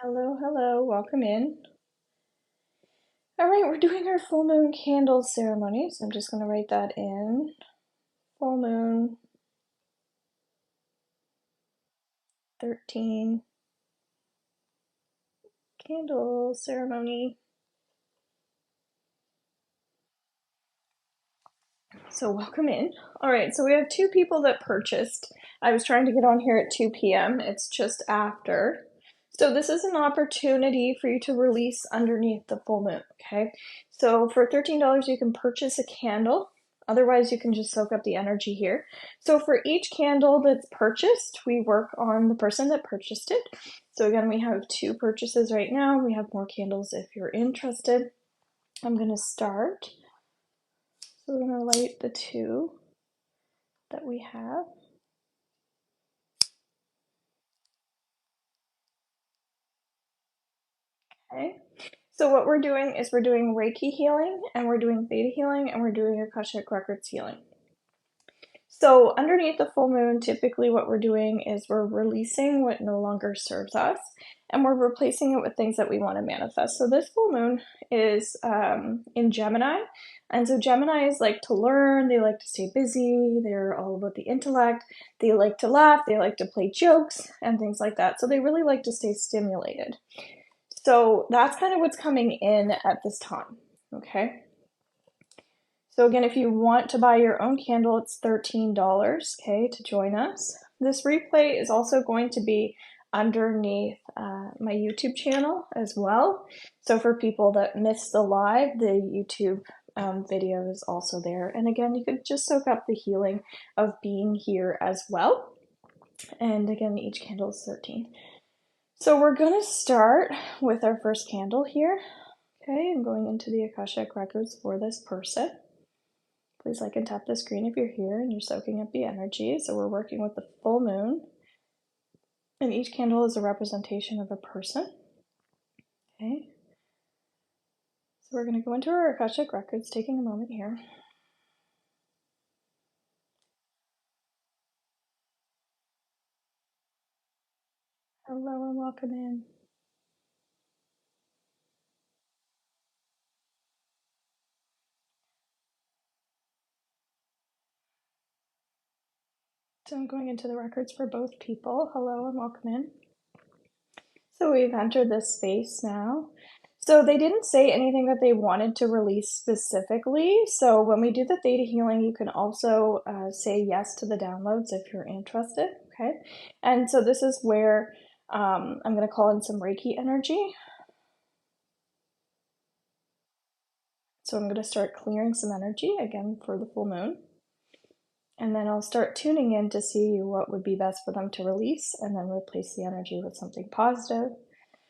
Hello, hello, welcome in. All right, we're doing our full moon candle ceremony, so I'm just going to write that in. Full moon 13 candle ceremony. So welcome in. All right, so we have two people that purchased. I was trying to get on here at 2 p.m. It's just after. So this is an opportunity for you to release underneath the full moon, okay? So for $13, you can purchase a candle. Otherwise, you can just soak up the energy here. So for each candle that's purchased, we work on the person that purchased it. So again, we have two purchases right now. We have more candles if you're interested. I'm going to start. So we're going to light the two that we have. Okay. So what we're doing is we're doing Reiki healing, and we're doing Theta healing, and we're doing Akashic Records healing. So underneath the full moon, typically what we're doing is we're releasing what no longer serves us, and we're replacing it with things that we want to manifest. So this full moon is in Gemini, and so Geminis like to learn, they like to stay busy, they're all about the intellect, they like to laugh, they like to play jokes and things like that. So they really like to stay stimulated. So that's kind of what's coming in at this time, okay? So again, if you want to buy your own candle, it's $13, okay, to join us. This replay is also going to be underneath my YouTube channel as well. So for people that missed the live, the YouTube video is also there. And again, you could just soak up the healing of being here as well. And again, each candle is 13. So we're going to start with our first candle here. Okay, I'm going into the Akashic Records for this person. Please like and tap the screen if you're here and you're soaking up the energy. So we're working with the full moon. And each candle is a representation of a person. Okay. So we're going to go into our Akashic Records, taking a moment here. Hello and welcome in. So I'm going into the records for both people. Hello and welcome in. So we've entered this space now. So they didn't say anything that they wanted to release specifically. So when we do the Theta healing, you can also say yes to the downloads if you're interested, okay? And so this is where I'm going to call in some Reiki energy. So I'm going to start clearing some energy, again, for the full moon. And then I'll start tuning in to see what would be best for them to release and then replace the energy with something positive.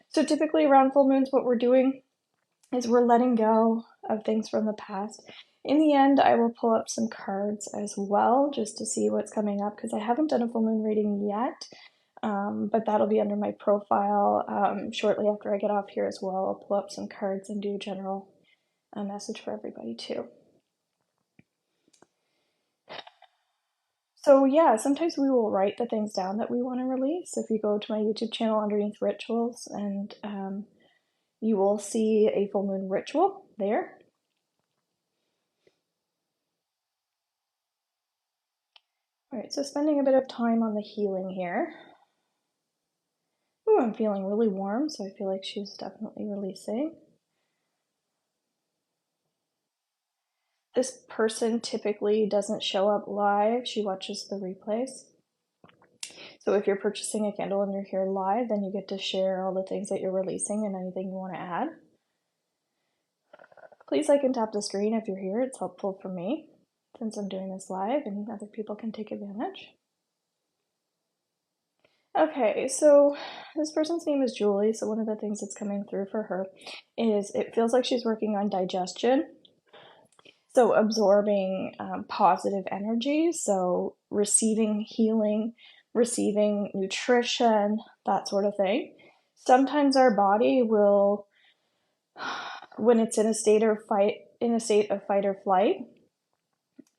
So typically around full moons, what we're doing is we're letting go of things from the past. In the end, I will pull up some cards as well just to see what's coming up because I haven't done a full moon reading yet, but that'll be under my profile shortly after I get off here as well. I'll pull up some cards and do a general message for everybody too. So yeah, sometimes we will write the things down that we want to release. If you go to my YouTube channel underneath rituals, and you will see a full moon ritual there. All right, so spending a bit of time on the healing here. Ooh, I'm feeling really warm, so I feel like she's definitely releasing. This person typically doesn't show up live. She watches the replays. So if you're purchasing a candle and you're here live, then you get to share all the things that you're releasing and anything you want to add. Please like and tap the screen if you're here. It's helpful for me since I'm doing this live and other people can take advantage. Okay, so this person's name is Julie. So one of the things that's coming through for her is it feels like she's working on digestion. So absorbing positive energy, so receiving healing, receiving nutrition, that sort of thing. Sometimes our body will, when it's in a state of fight or flight,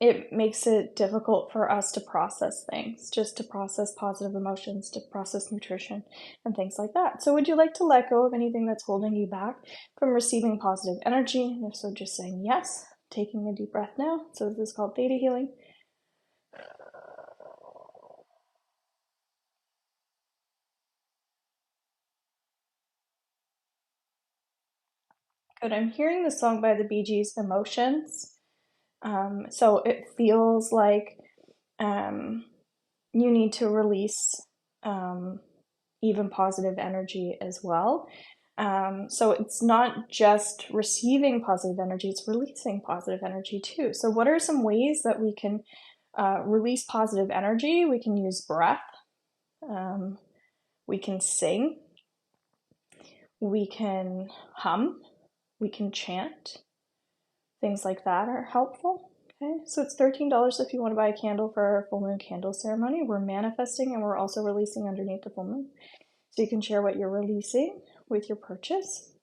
it makes it difficult for us to process things, just to process positive emotions, to process nutrition and things like that. So would you like to let go of anything that's holding you back from receiving positive energy? And if so, just saying yes, taking a deep breath now. So this is called theta healing. Good. I'm hearing the song by the Bee Gees, Emotions. So it feels like you need to release even positive energy as well. So it's not just receiving positive energy, it's releasing positive energy too. So what are some ways that we can release positive energy? We can use breath. We can sing. We can hum. We can chant. Things like that are helpful. Okay, so it's $13 if you want to buy a candle for our full moon candle ceremony. We're manifesting and we're also releasing underneath the full moon. So you can share what you're releasing with your purchase.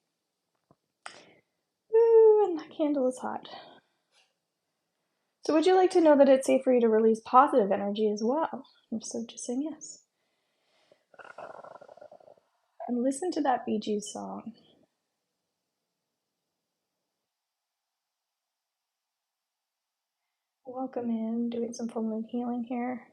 Ooh, and that candle is hot. So would you like to know that it's safe for you to release positive energy as well? If so, just saying yes. And listen to that Bee Gees song. Welcome in, doing some full moon healing here.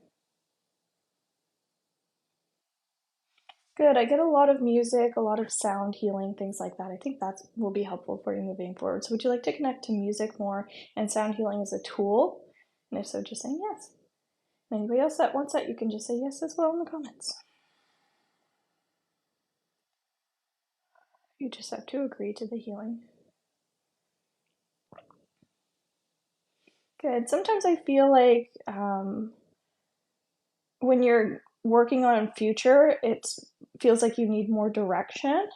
Good, I get a lot of music, a lot of sound healing, things like that. I think that will be helpful for you moving forward. So would you like to connect to music more and sound healing as a tool? And if so, just saying yes. And anybody else that wants that, you can just say yes as well in the comments. You just have to agree to the healing. Good. Sometimes I feel like when you're working on future, it feels like you need more direction,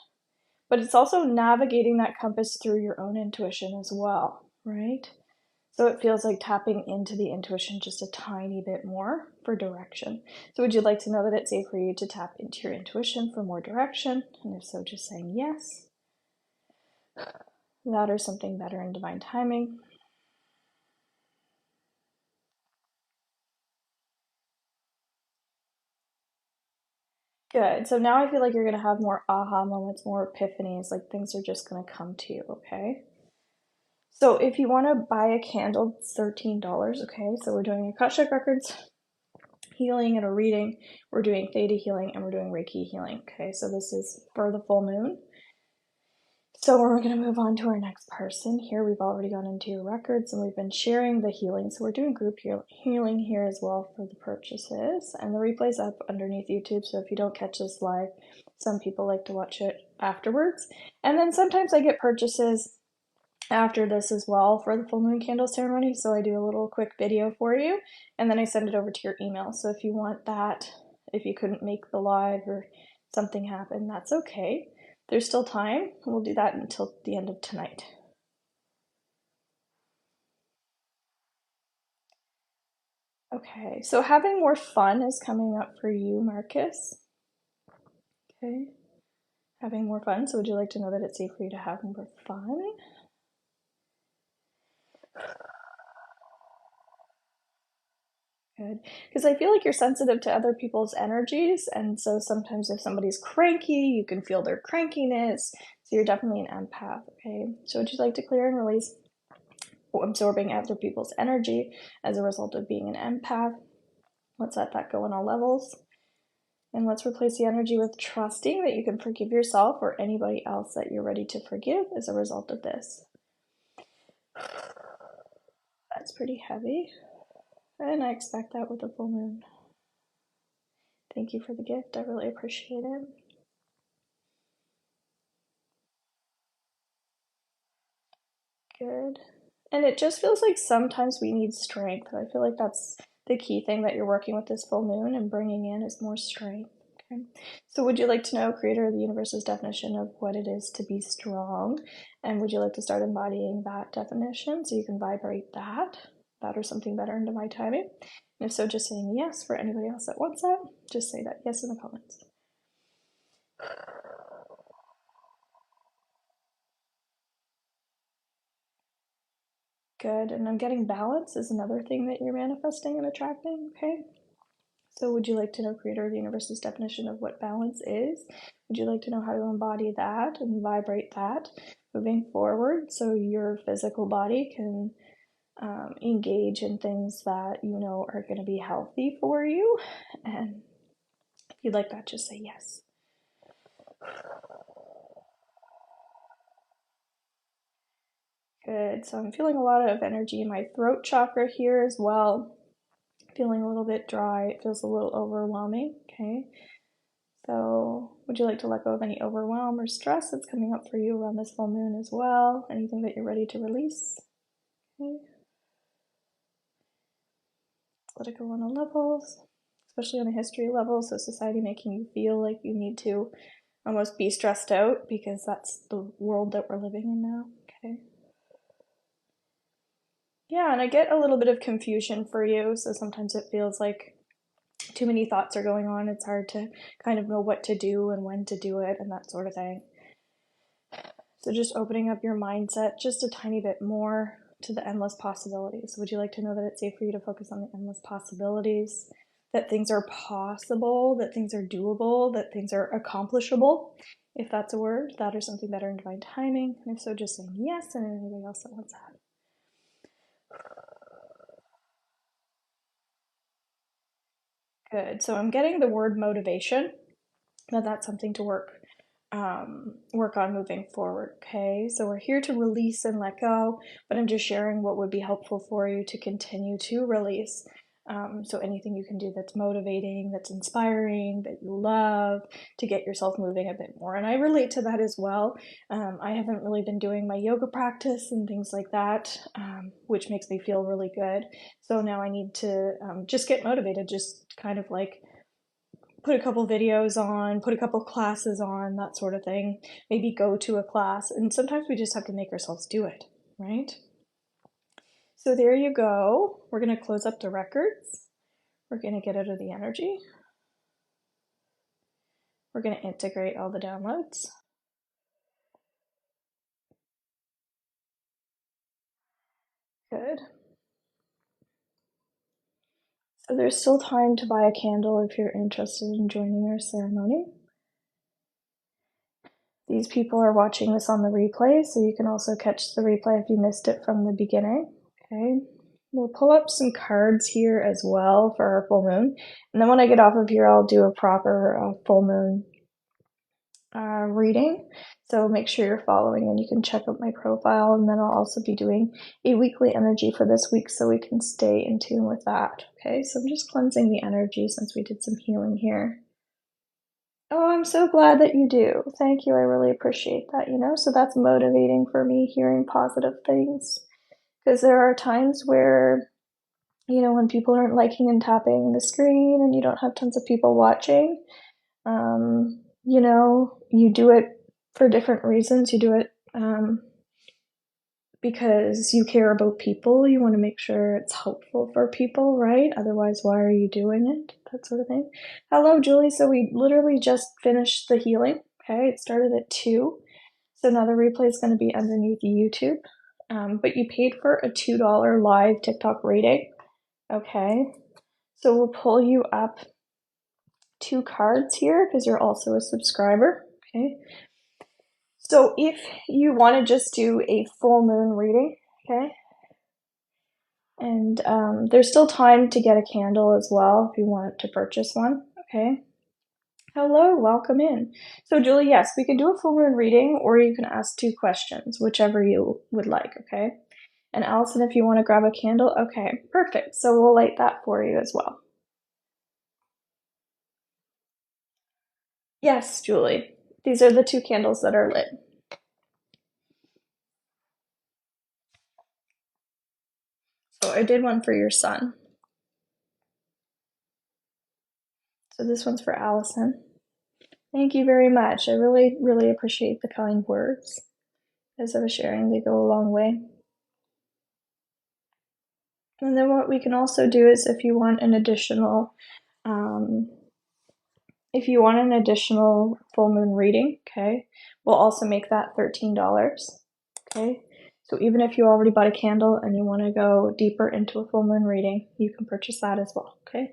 but it's also navigating that compass through your own intuition as well, right? So it feels like tapping into the intuition just a tiny bit more for direction. So would you like to know that it's safe for you to tap into your intuition for more direction? And if so, just saying yes. That or something better in divine timing. Good. So now I feel like you're going to have more aha moments, more epiphanies, like things are just going to come to you, okay? So if you want to buy a candle, it's $13, okay? So we're doing Akashic Records healing and a reading. We're doing Theta healing and we're doing Reiki healing, okay? So this is for the full moon. So we're going to move on to our next person. Here we've already gone into your records and we've been sharing the healing. So we're doing group healing here as well for the purchases. And the replay's up underneath YouTube, so if you don't catch this live, some people like to watch it afterwards. And then sometimes I get purchases after this as well for the full moon candle ceremony, so I do a little quick video for you, and then I send it over to your email. So if you want that, if you couldn't make the live or something happened, that's okay. There's still time. We'll do that until the end of tonight. Okay, so having more fun is coming up for you, Marcus. Okay, having more fun. So would you like to know that it's safe for you to have more fun? Good. Because I feel like you're sensitive to other people's energies, and so sometimes if somebody's cranky, you can feel their crankiness. So you're definitely an empath, okay? So would you like to clear and release absorbing other people's energy as a result of being an empath? Let's let that go on all levels. And let's replace the energy with trusting that you can forgive yourself or anybody else that you're ready to forgive as a result of this. That's pretty heavy. And I expect that with a full moon. Thank you for the gift. I really appreciate it. Good. And it just feels like sometimes we need strength. I feel like that's the key thing that you're working with this full moon and bringing in is more strength. Okay. So would you like to know Creator of the Universe's definition of what it is to be strong? And would you like to start embodying that definition so you can vibrate that or something better in divine timing? And if so, just saying yes. For anybody else that wants that, just say that yes in the comments. Good. And I'm getting balance is another thing that you're manifesting and attracting. Okay. So would you like to know Creator of the Universe's definition of what balance is? Would you like to know how to embody that and vibrate that moving forward so your physical body can engage in things that you know are going to be healthy for you? And if you'd like that, just say yes. Good. So I'm feeling a lot of energy in my throat chakra here as well. Feeling a little bit dry. It feels a little overwhelming. Okay. So would you like to let go of any overwhelm or stress that's coming up for you around this full moon as well? Anything that you're ready to release? Okay. Let it go on all levels, especially on a history level. So society making you feel like you need to almost be stressed out because that's the world that we're living in now. Okay. Yeah, and I get a little bit of confusion for you. So sometimes it feels like too many thoughts are going on. It's hard to kind of know what to do and when to do it and that sort of thing. So just opening up your mindset just a tiny bit more to the endless possibilities. Would you like to know that it's safe for you to focus on the endless possibilities? That things are possible, that things are doable, that things are accomplishable, if that's a word, that or something better in divine timing. And if so, just saying yes, and anybody else that wants that. Good. So I'm getting the word motivation. Now that's something to work on moving forward. Okay, so we're here to release and let go, but I'm just sharing what would be helpful for you to continue to release. So anything you can do that's motivating, that's inspiring, that you love, to get yourself moving a bit more. And I relate to that as well. I haven't really been doing my yoga practice and things like that, which makes me feel really good. So now I need to just get motivated, just kind of like put a couple videos on, put a couple classes on, that sort of thing. Maybe go to a class. And sometimes we just have to make ourselves do it, right? So there you go. We're going to close up the records. We're going to get out of the energy. We're going to integrate all the downloads. Good. So there's still time to buy a candle if you're interested in joining our ceremony. These people are watching this on the replay, so you can also catch the replay if you missed it from the beginning. Okay, we'll pull up some cards here as well for our full moon. And then when I get off of here, I'll do a proper full moon reading. So make sure you're following and you can check out my profile. And then I'll also be doing a weekly energy for this week so we can stay in tune with that. Okay, so I'm just cleansing the energy since we did some healing here. Oh, I'm so glad that you do. Thank you. I really appreciate that, so that's motivating for me hearing positive things. Because there are times where, when people aren't liking and tapping the screen and you don't have tons of people watching, you do it for different reasons. You do it because you care about people. You want to make sure it's helpful for people, right? Otherwise, why are you doing it? That sort of thing. Hello, Julie. So we literally just finished the healing. Okay, it started at 2. So now the replay is going to be underneath YouTube. But you paid for a $2 live TikTok rating. Okay, so we'll pull you up 2 cards here because you're also a subscriber. Okay, so if you want to just do a full moon reading, okay, and there's still time to get a candle as well if you want to purchase one. Okay. Hello, welcome in. So Julie, yes, we can do a full moon reading or you can ask 2 questions, whichever you would like, okay? And Allison, if you want to grab a candle, okay, perfect. So we'll light that for you as well. Yes, Julie, these are the 2 candles that are lit. So I did one for your son. So this one's for Allison. Thank you very much. I really, really appreciate the kind words. As I was sharing, they go a long way. And then what we can also do is if you want an additional full moon reading, okay, we'll also make that $13. Okay, So even if you already bought a candle and you want to go deeper into a full moon reading, you can purchase that as well, okay?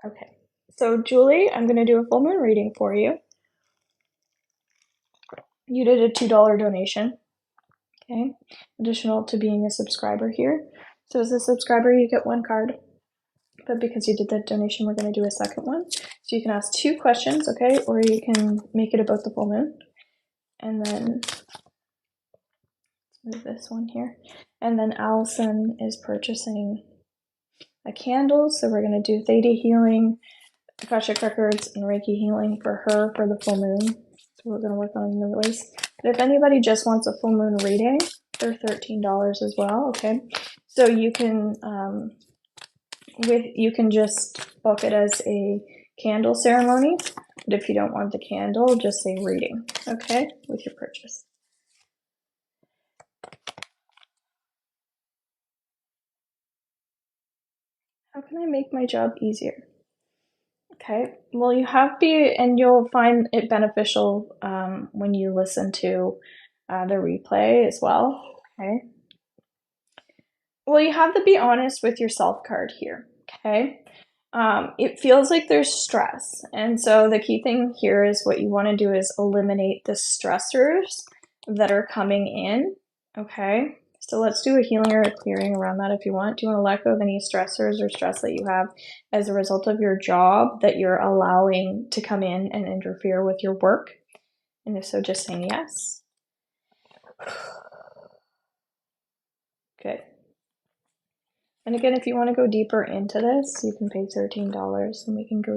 Okay, so Julie, I'm going to do a full moon reading for you. You did a $2 donation, okay? Additional to being a subscriber here. So as a subscriber, you get one card, but because you did that donation, we're going to do a second one. So you can ask 2 questions, okay? Or you can make it about the full moon. And then let's move this one here. And then Allison is purchasing a candle. So we're going to do Theta healing, Akashic Records, and Reiki healing for her for the full moon. So we're going to work on the release. But if anybody just wants a full moon reading, they're $13 as well, okay? So you can you can just book it as a candle ceremony, but if you don't want the candle, just say reading, okay, with your purchase. How can I make my job easier? Okay, well, you have and you'll find it beneficial when you listen to the replay as well, okay? Well, you have to be honest with yourself card here, okay? It feels like there's stress. And so the key thing here is what you want to do is eliminate the stressors that are coming in, okay? So let's do a healing or a clearing around that if you want. Do you want to let go of any stressors or stress that you have as a result of your job that you're allowing to come in and interfere with your work? And if so, just saying yes. Good. And again, if you want to go deeper into this, you can pay $13 and we can go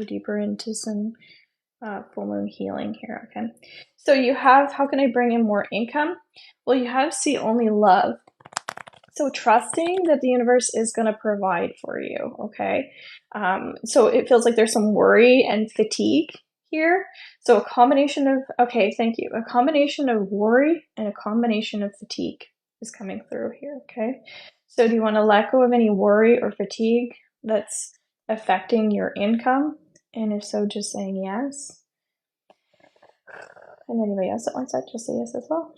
deeper into some full moon healing here, okay? So you have, how can I bring in more income? Well, you have see only love. So trusting that the universe is going to provide for you, okay? So it feels like there's some worry and fatigue here. So a combination of, okay, thank you. A combination of worry and a combination of fatigue is coming through here, okay? So do you want to let go of any worry or fatigue that's affecting your income? And if so, just saying yes. And anybody else that wants that, just say yes as well.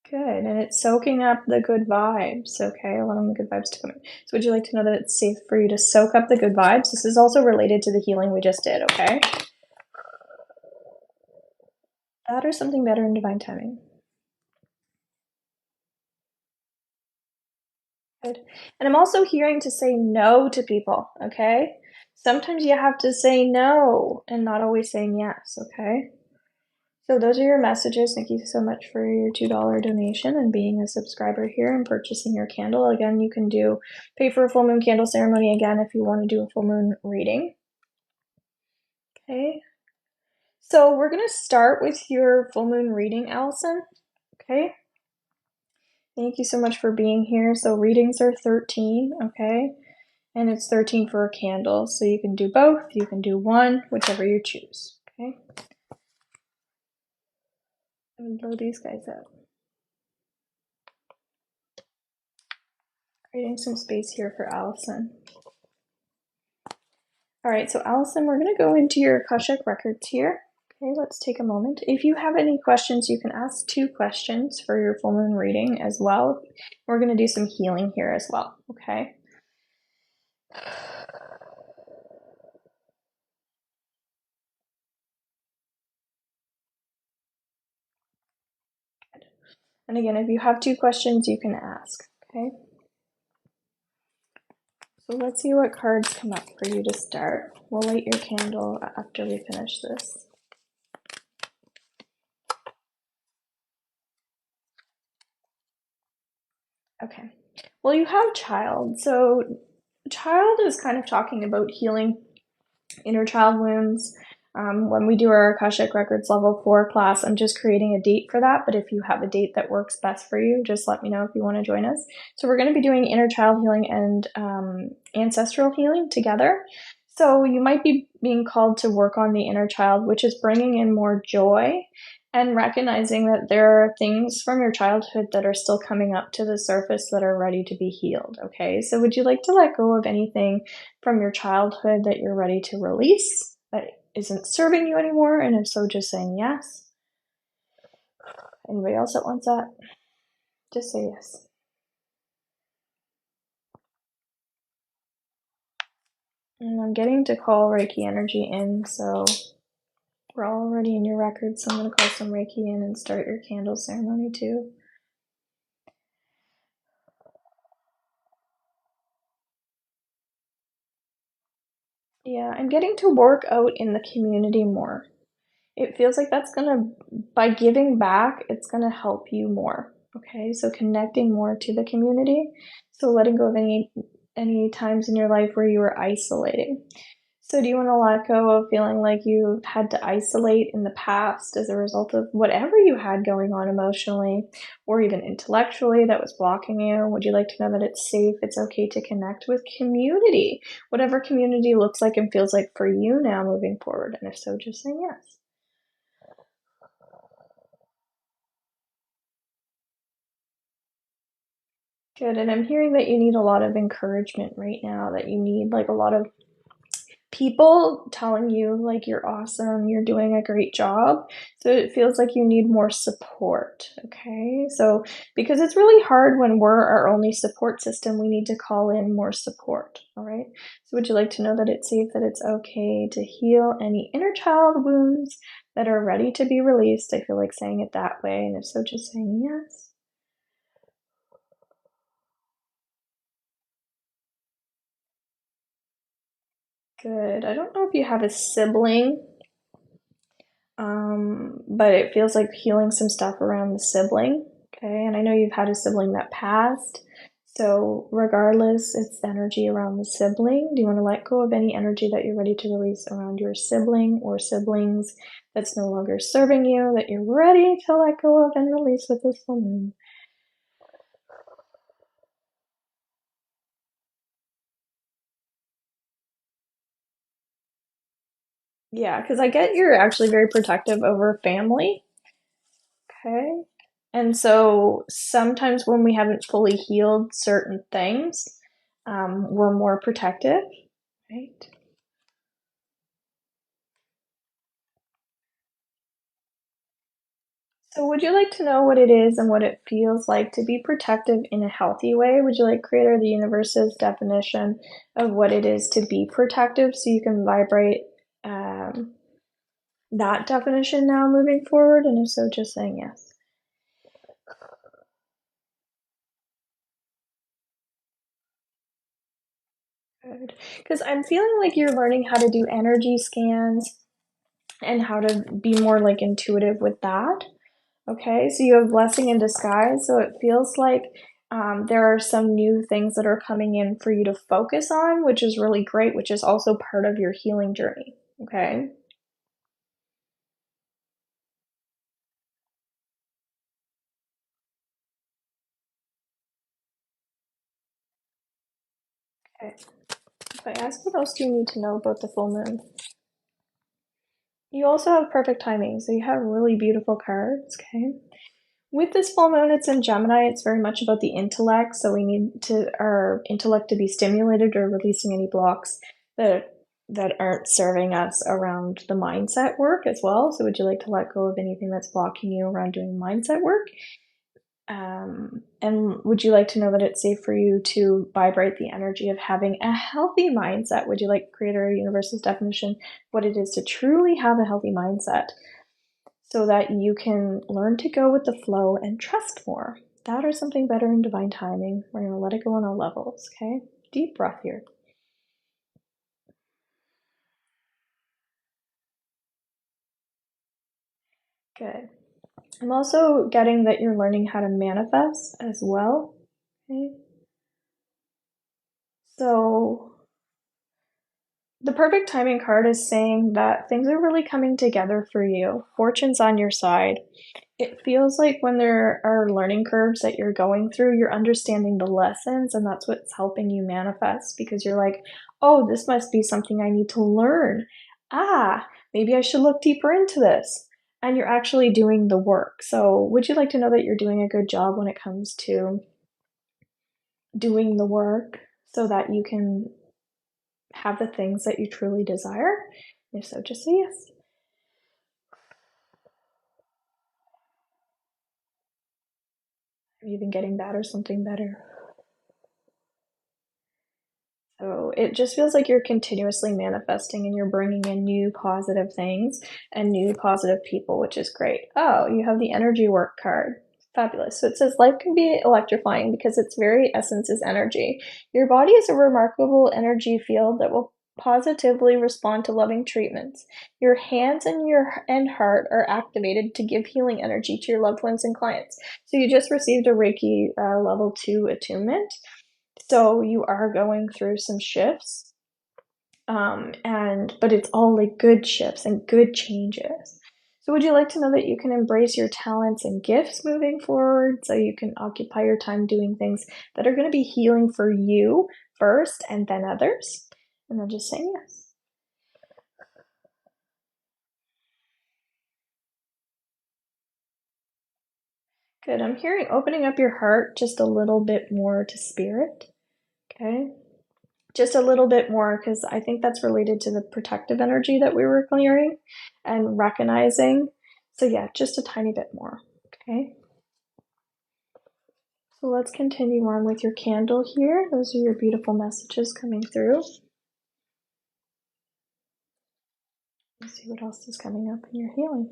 Good, and it's soaking up the good vibes, okay? Allowing the good vibes to come in. So would you like to know that it's safe for you to soak up the good vibes? This is also related to the healing we just did, okay? That or something better in divine timing. Good. And I'm also hearing to say no to people, okay? Sometimes you have to say no and not always saying yes, okay? So those are your messages. Thank you so much for your $2 donation and being a subscriber here and purchasing your candle. Again, you can pay for a full moon candle ceremony again if you want to do a full moon reading. Okay. So we're going to start with your full moon reading, Allison. Okay. Thank you so much for being here. So readings are 13, okay? And it's 13 for a candle. So you can do both. You can do one, whichever you choose, okay? I'm going to blow these guys out. Creating some space here for Allison. All right, so Allison, we're going to go into your Akashic Records here. Okay, let's take a moment. If you have any questions, you can ask 2 questions for your full moon reading as well. We're going to do some healing here as well, okay? And again, if you have 2 questions, you can ask, okay? So let's see what cards come up for you to start. We'll light your candle after we finish this. Okay. Well, you have child. So child is kind of talking about healing inner child wounds. When we do our Akashic Records Level 4 class, I'm just creating a date for that, but if you have a date that works best for you, just let me know if you want to join us. So we're going to be doing inner child healing and ancestral healing together. So you might be being called to work on the inner child, which is bringing in more joy and recognizing that there are things from your childhood that are still coming up to the surface that are ready to be healed, okay? So would you like to let go of anything from your childhood that you're ready to release that isn't serving you anymore? And if so, just saying yes. Anybody else that wants that? Just say yes. And I'm getting to call Reiki energy in, so we're already in your record, so I'm going to call some Reiki in and start your candle ceremony too. Yeah, I'm getting to work out in the community more. It feels like that's gonna, by giving back, it's gonna help you more. Okay, so connecting more to the community. So letting go of any times in your life where you were isolating. So do you want to let go of feeling like you had to isolate in the past as a result of whatever you had going on emotionally or even intellectually that was blocking you? Would you like to know that it's safe, it's okay to connect with community, whatever community looks like and feels like for you now moving forward? And if so, just say yes. Good. And I'm hearing that you need a lot of encouragement right now, that you need like a lot of people telling you like you're awesome, you're doing a great job. So it feels like you need more support. Okay. So because it's really hard when we're our only support system, we need to call in more support. All right. So would you like to know that it's safe, that it's okay to heal any inner child wounds that are ready to be released? I feel like saying it that way. And if so, just saying yes. Good. I don't know if you have a sibling, but it feels like healing some stuff around the sibling. Okay. And I know you've had a sibling that passed. So, regardless, it's the energy around the sibling. Do you want to let go of any energy that you're ready to release around your sibling or siblings that's no longer serving you, that you're ready to let go of and release with this full moon? Yeah, because I get you're actually very protective over family. Okay. And so sometimes when we haven't fully healed certain things, we're more protective, right? So would you like to know what it is and what it feels like to be protective in a healthy way? Would you like Creator of the Universe's definition of what it is to be protective so you can vibrate that definition now moving forward? And if so, just saying yes. Good. Because I'm feeling like you're learning how to do energy scans and how to be more like intuitive with that. Okay, so you have blessing in disguise. So it feels like there are some new things that are coming in for you to focus on, which is really great, which is also part of your healing journey. Okay, okay. If I ask what else do you need to know about the full moon? You also have perfect timing, so you have really beautiful cards. Okay. With this full moon, it's in Gemini. It's very much about the intellect, so we need to our intellect to be stimulated or releasing any blocks that aren't serving us around the mindset work as well. So would you like to let go of anything that's blocking you around doing mindset work? And would you like to know that it's safe for you to vibrate the energy of having a healthy mindset? Would you like Creator Universe's definition, what it is to truly have a healthy mindset? So that you can learn to go with the flow and trust more. That or something better in divine timing. We're going to let it go on all levels, okay? Deep breath here. Good. I'm also getting that you're learning how to manifest as well, okay? So the perfect timing card is saying that things are really coming together for you. Fortune's on your side. It feels like when there are learning curves that you're going through, you're understanding the lessons, and that's what's helping you manifest because you're like, oh, this must be something I need to learn. Ah, maybe I should look deeper into this. and you're actually doing the work. So would you like to know that you're doing a good job when it comes to doing the work so that you can have the things that you truly desire? If so, just say yes. Have you been getting that or something better? So it just feels like you're continuously manifesting and you're bringing in new positive things and new positive people, which is great. Oh, you have the energy work card. Fabulous. So it says life can be electrifying because its very essence is energy. Your body is a remarkable energy field that will positively respond to loving treatments. Your hands and heart are activated to give healing energy to your loved ones and clients. So you just received a Reiki level 2 attunement. So you are going through some shifts, but it's all like good shifts and good changes. So would you like to know that you can embrace your talents and gifts moving forward so you can occupy your time doing things that are going to be healing for you first and then others? And then just say yes. Good. I'm hearing opening up your heart just a little bit more to spirit. Okay. Just a little bit more, because I think that's related to the protective energy that we were clearing and recognizing. So yeah, just a tiny bit more, okay? So let's continue on with your candle here. Those are your beautiful messages coming through. Let's see what else is coming up in your healing.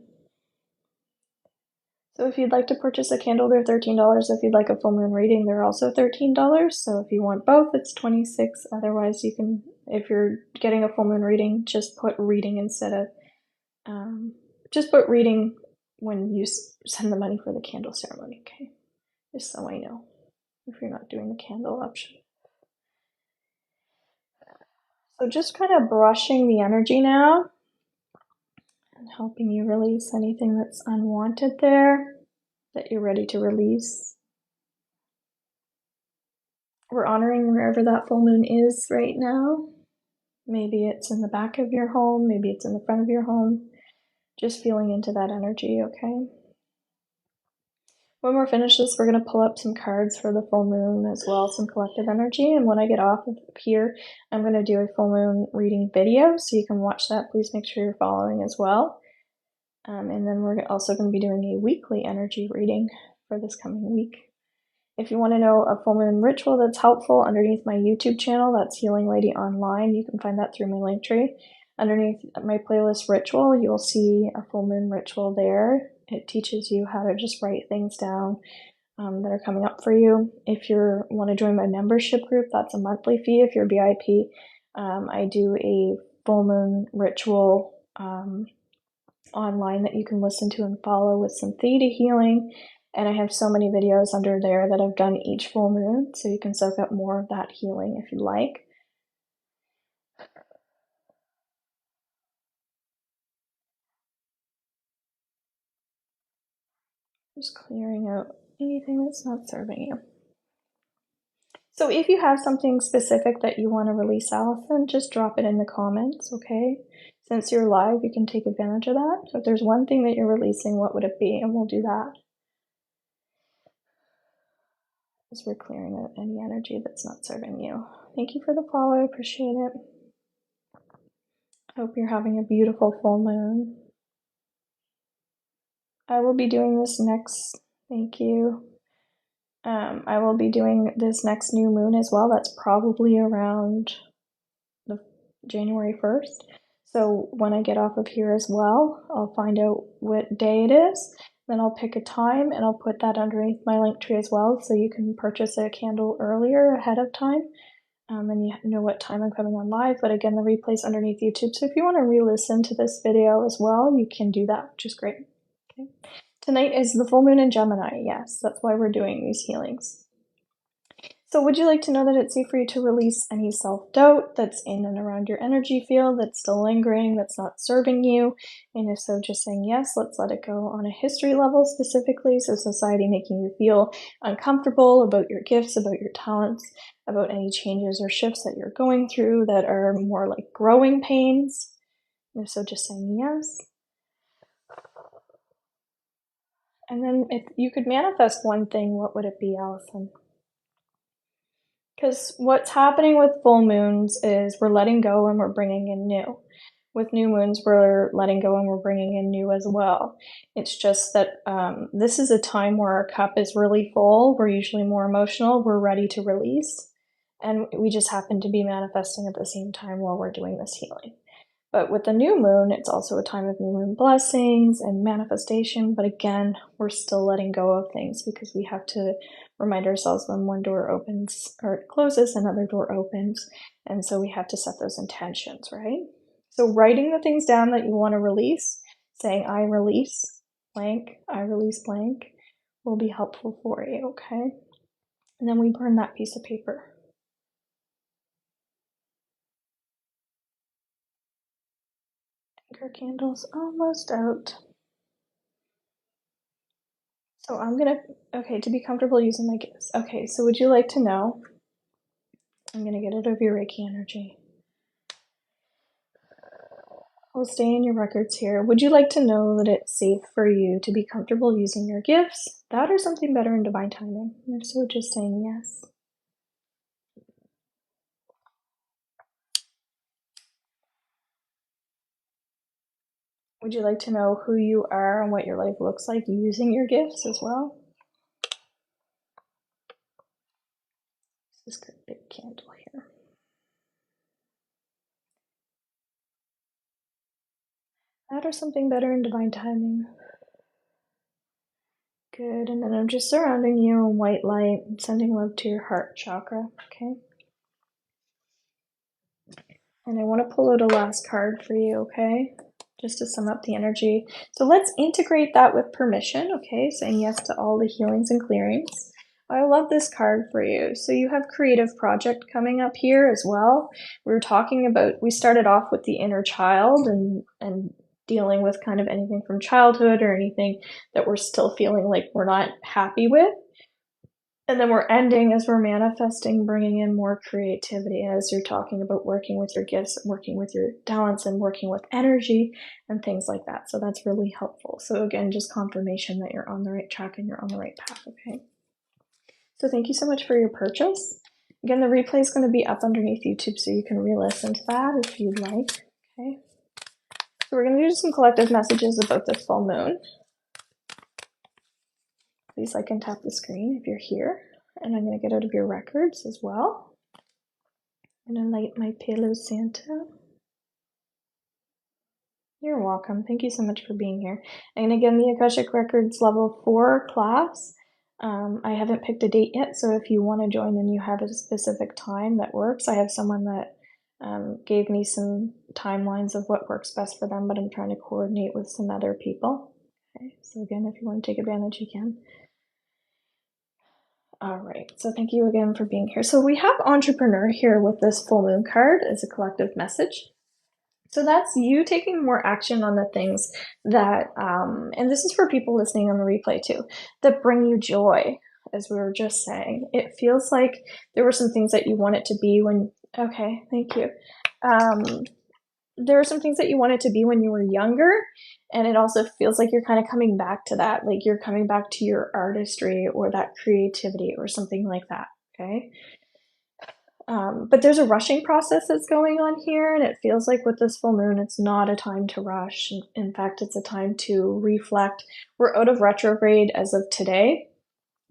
So if you'd like to purchase a candle, they're $13. If you'd like a full moon reading, they're also $13. So if you want both, it's $26. Otherwise, you can, if you're getting a full moon reading, just put reading instead of, just put reading when you send the money for the candle ceremony, okay? Just so I know if you're not doing the candle option. So just kind of brushing the energy now and helping you release anything that's unwanted there that you're ready to release. We're honoring wherever that full moon is right now. Maybe it's in the back of your home, maybe it's in the front of your home. Just feeling into that energy, okay? When we're finished this, we're going to pull up some cards for the full moon as well, some collective energy. And when I get off of here, I'm going to do a full moon reading video, so you can watch that. Please make sure you're following as well. And then we're also going to be doing a weekly energy reading for this coming week. If you want to know a full moon ritual that's helpful, underneath my YouTube channel, that's Healing Lady Online. You can find that through my link tree. Underneath my playlist ritual, you'll see a full moon ritual there. It teaches you how to just write things down that are coming up for you. If you want to join my membership group, that's a monthly fee. If you're VIP, I do a full moon ritual online that you can listen to and follow with some theta healing. And I have so many videos under there that I've done each full moon, so you can soak up more of that healing if you'd like. Just clearing out anything that's not serving you. So if you have something specific that you want to release, Allison, just drop it in the comments, okay? Since you're live, you can take advantage of that. So if there's one thing that you're releasing, what would it be? And we'll do that. As we're clearing out any energy that's not serving you. Thank you for the follow. I appreciate it. Hope you're having a beautiful full moon. I will be doing this next, thank you. I will be doing this next new moon as well. That's probably around the January 1st. So when I get off of here as well, I'll find out what day it is. Then I'll pick a time and I'll put that underneath my link tree as well, so you can purchase a candle earlier ahead of time. And you know what time I'm coming on live. But again, the replay's underneath YouTube. So if you want to re-listen to this video as well, you can do that, which is great. Okay. Tonight is the full moon in Gemini. Yes, that's why we're doing these healings. So would you like to know that it's safe for you to release any self-doubt that's in and around your energy field, that's still lingering, that's not serving you? And if so, just saying yes, let's let it go on a history level specifically. So society making you feel uncomfortable about your gifts, about your talents, about any changes or shifts that you're going through that are more like growing pains. And if so, just saying yes. And then if you could manifest one thing, what would it be, Allison? Because what's happening with full moons is we're letting go and we're bringing in new. With new moons, we're letting go and we're bringing in new as well. It's just that this is a time where our cup is really full. We're usually more emotional. We're ready to release. And we just happen to be manifesting at the same time while we're doing this healing. But with the new moon, it's also a time of new moon blessings and manifestation. But again, we're still letting go of things because we have to remind ourselves when one door opens or closes, another door opens. And so we have to set those intentions, right? So writing the things down that you want to release, saying, I release blank, I release blank, will be helpful for you, okay? And then we burn that piece of paper. Our candle's almost out. So I'm gonna, okay, to be comfortable using my gifts. Okay, so would you like to know? I'm gonna get it over your Reiki energy. I'll stay in your records here. Would you like to know that it's safe for you to be comfortable using your gifts? That or something better in divine timing? And if so, just saying yes. Would you like to know who you are and what your life looks like using your gifts as well? This is a big candle here. That or something better in divine timing? Good, and then I'm just surrounding you in white light and sending love to your heart chakra, okay? And I want to pull out a last card for you, okay? Just to sum up the energy. So let's integrate that with permission, okay? Saying yes to all the healings and clearings. I love this card for you. So you have creative project coming up here as well. We were talking about, we started off with the inner child and dealing with kind of anything from childhood or anything that we're still feeling like we're not happy with. And then we're ending as we're manifesting, bringing in more creativity as you're talking about working with your gifts, working with your talents, and working with energy and things like that. So that's really helpful. So again, just confirmation that you're on the right track and you're on the right path, okay? So thank you so much for your purchase. Again, the replay is going to be up underneath YouTube so you can re-listen to that if you'd like, okay? So we're going to do some collective messages about this full moon. Please like and tap the screen if you're here. And I'm going to get out of your records as well. I'm going to light my Palo Santa. You're welcome. Thank you so much for being here. And again, the Akashic Records Level 4 class. I haven't picked a date yet, so if you want to join and you have a specific time that works, I have someone that gave me some timelines of what works best for them, but I'm trying to coordinate with some other people. Okay, so again, if you want to take advantage, you can. All right, so thank you again for being here. So we have entrepreneur here with this full moon card as a collective message. So that's you taking more action on the things that, and this is for people listening on the replay too, that bring you joy, as we were just saying. It feels like there were some things that you wanted to be when, okay, thank you. There were some things that you wanted to be when you were younger, and it also feels like you're kind of coming back to that, like you're coming back to your artistry or that creativity or something like that, okay? But there's a rushing process that's going on here, and it feels like with this full moon, it's not a time to rush. In fact, it's a time to reflect. We're out of retrograde as of today,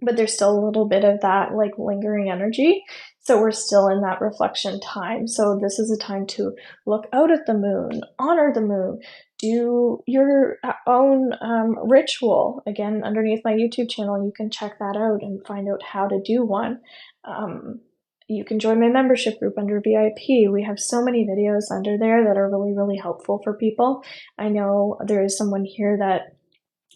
but there's still a little bit of that like lingering energy. So we're still in that reflection time. So this is a time to look out at the moon, honor the moon, do your own ritual. Again, underneath my YouTube channel, you can check that out and find out how to do one. You can join my membership group under VIP. We have so many videos under there that are really, really helpful for people. I know there is someone here that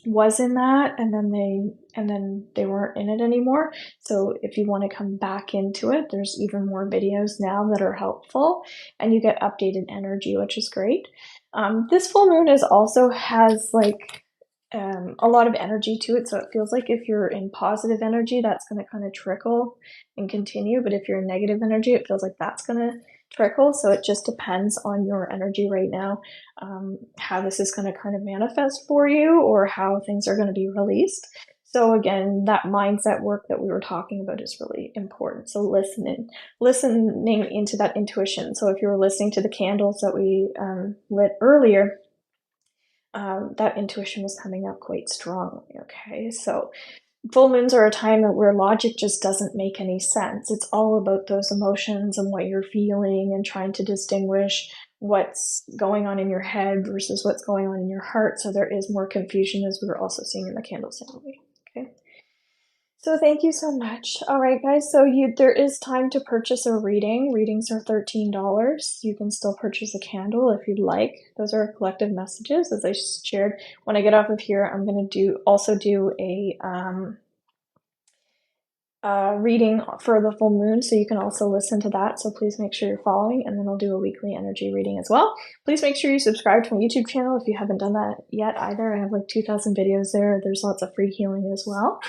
was in that and then they weren't in it anymore. So if you want to come back into it, there's even more videos now that are helpful and you get updated energy, which is great. This full moon also has like a lot of energy to it, so it feels like if you're in positive energy, that's going to kind of trickle and continue, but if you're in negative energy, it feels like that's going to trickle. So it just depends on your energy right now, how this is going to kind of manifest for you or how things are going to be released. So again, that mindset work that we were talking about is really important. So listening into that intuition. So if you were listening to the candles that we lit earlier, that intuition was coming up quite strongly. Okay, so full moons are a time where logic just doesn't make any sense. It's all about those emotions and what you're feeling and trying to distinguish what's going on in your head versus what's going on in your heart. So there is more confusion, as we were also seeing in the candle ceremony. Okay. So thank you so much. All right, guys. So there is time to purchase a reading. Readings are $13. You can still purchase a candle if you'd like. Those are collective messages, as I shared. When I get off of here, I'm going to also do a reading for the full moon, so you can also listen to that. So please make sure you're following, and then I'll do a weekly energy reading as well. Please make sure you subscribe to my YouTube channel if you haven't done that yet either. I have like 2,000 videos there. There's lots of free healing as well.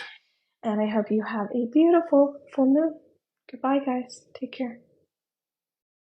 And I hope you have a beautiful full moon. Goodbye, guys. Take care.